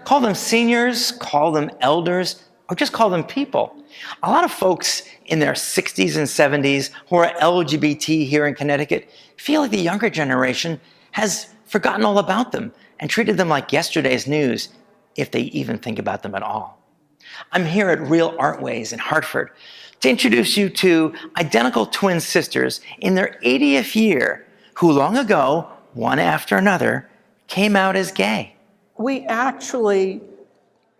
Call them seniors, call them elders, or just call them people. A lot of folks in their 60s and 70s who are LGBT here in Connecticut feel like the younger generation has forgotten all about them and treated them like yesterday's news, if they even think about them at all. I'm here at Real Artways in Hartford to introduce you to identical twin sisters in their 80th year who long ago, one after another, came out as gay. We actually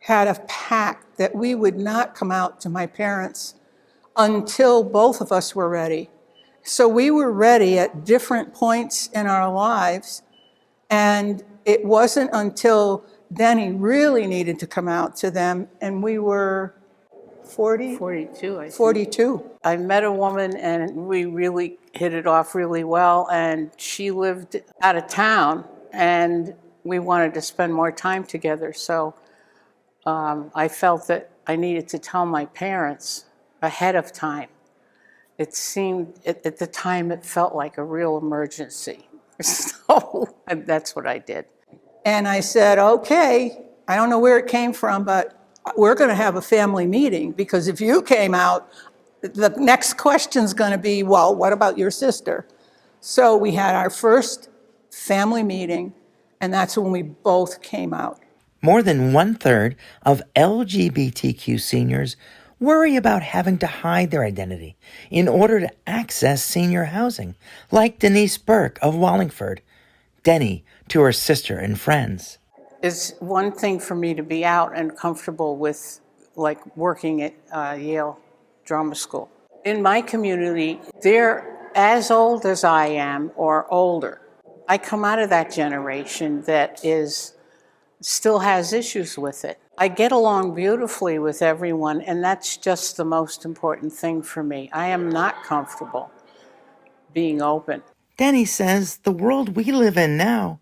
had a pact that we would not come out to my parents until both of us were ready. So we were ready at different points in our lives, and it wasn't until Denny really needed to come out to them, and we were 40? 42, I think. 42. I met a woman and we really hit it off really well, and she lived out of town and we wanted to spend more time together. So I felt that I needed to tell my parents ahead of time. It seemed, at the time, it felt like a real emergency. So that's what I did. And I said, okay, I don't know where it came from, but we're going to have a family meeting, because if you came out, the next question's going to be, well, what about your sister? So we had our first family meeting, and that's when we both came out. More than 1/3 of LGBTQ seniors worry about having to hide their identity in order to access senior housing, like Denise Burke of Wallingford, Denny to her sister and friends. It's one thing for me to be out and comfortable with, like, working at Yale Drama School. In my community, they're as old as I am or older. I come out of that generation that still has issues with it. I get along beautifully with everyone, and that's just the most important thing for me. I am not comfortable being open. Denny says the world we live in now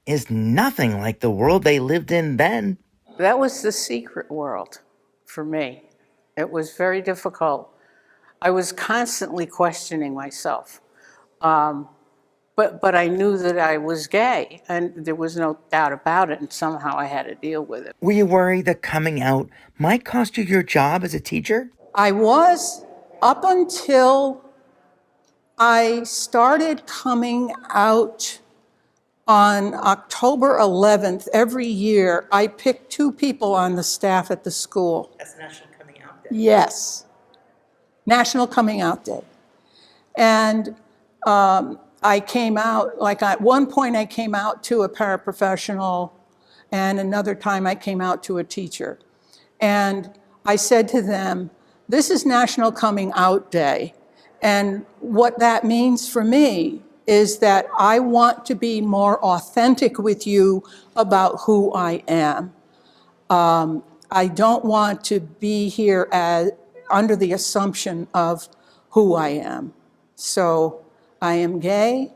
is nothing like the world they lived in then. That was the secret world for me. It was very difficult. I was constantly questioning myself. But I knew that I was gay, and there was no doubt about it, and somehow I had to deal with it. Were you worried that coming out might cost you your job as a teacher? I was, up until I started coming out on October 11th. Every year, I picked 2 people on the staff at the school. That's National Coming Out Day. Yes, National Coming Out Day. And I came out, like at one point I came out to a paraprofessional, and another time I came out to a teacher. And I said to them, this is National Coming Out Day. And what that means for me is that I want to be more authentic with you about who I am. I don't want to be here under the assumption of who I am. So I am gay,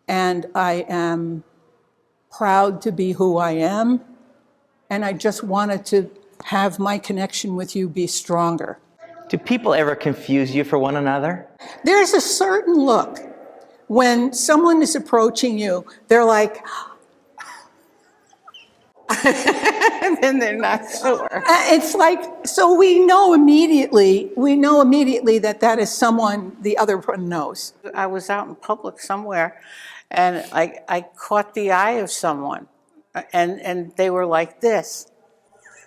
and I am proud to be who I am, and I just wanted to have my connection with you be stronger. Do people ever confuse you for one another? There's a certain look when someone is approaching you, they're like, And then they're not sure. it's like, so we know immediately that that is someone the other one knows. I was out in public somewhere, and I caught the eye of someone, and they were like this.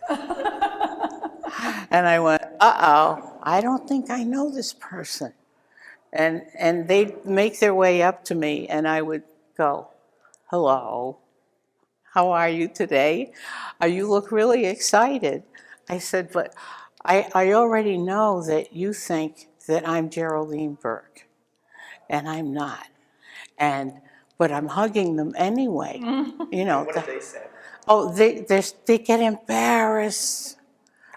And I went, uh-oh, I don't think I know this person. And they'd make their way up to me, and I would go, hello, how are you today? You look really excited. I said, but I already know that you think that I'm Geraldine Burke, and I'm not. But I'm hugging them anyway. You know. What did they say? Oh, they get embarrassed.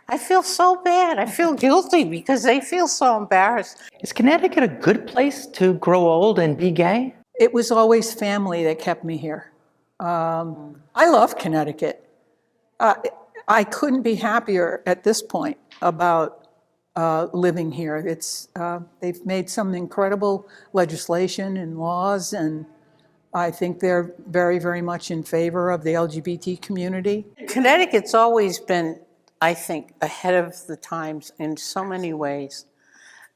I feel so bad. I feel guilty because they feel so embarrassed. Is Connecticut a good place to grow old and be gay? It was always family that kept me here. I love Connecticut. I couldn't be happier at this point about living here. They've made some incredible legislation and laws, and I think they're very, very much in favor of the LGBT community. Connecticut's always been, I think, ahead of the times in so many ways.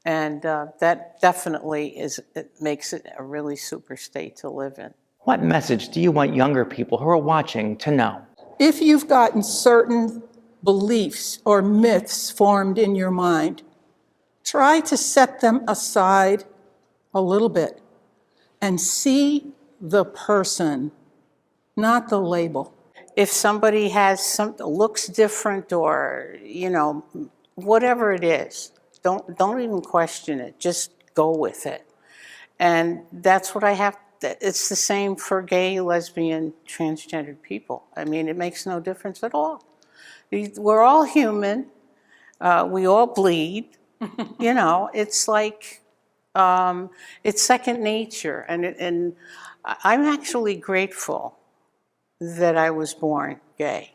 And that definitely it makes it a really super state to live in. What message do you want younger people who are watching to know? If you've gotten certain beliefs or myths formed in your mind, try to set them aside a little bit and see the person, not the label. If somebody looks different, or whatever it is, don't even question it. Just go with it. And that's what I have. It's the same for gay, lesbian, transgendered people. I mean, it makes no difference at all. We're all human. We all bleed. It's like, it's second nature. And I'm actually grateful that I was born gay.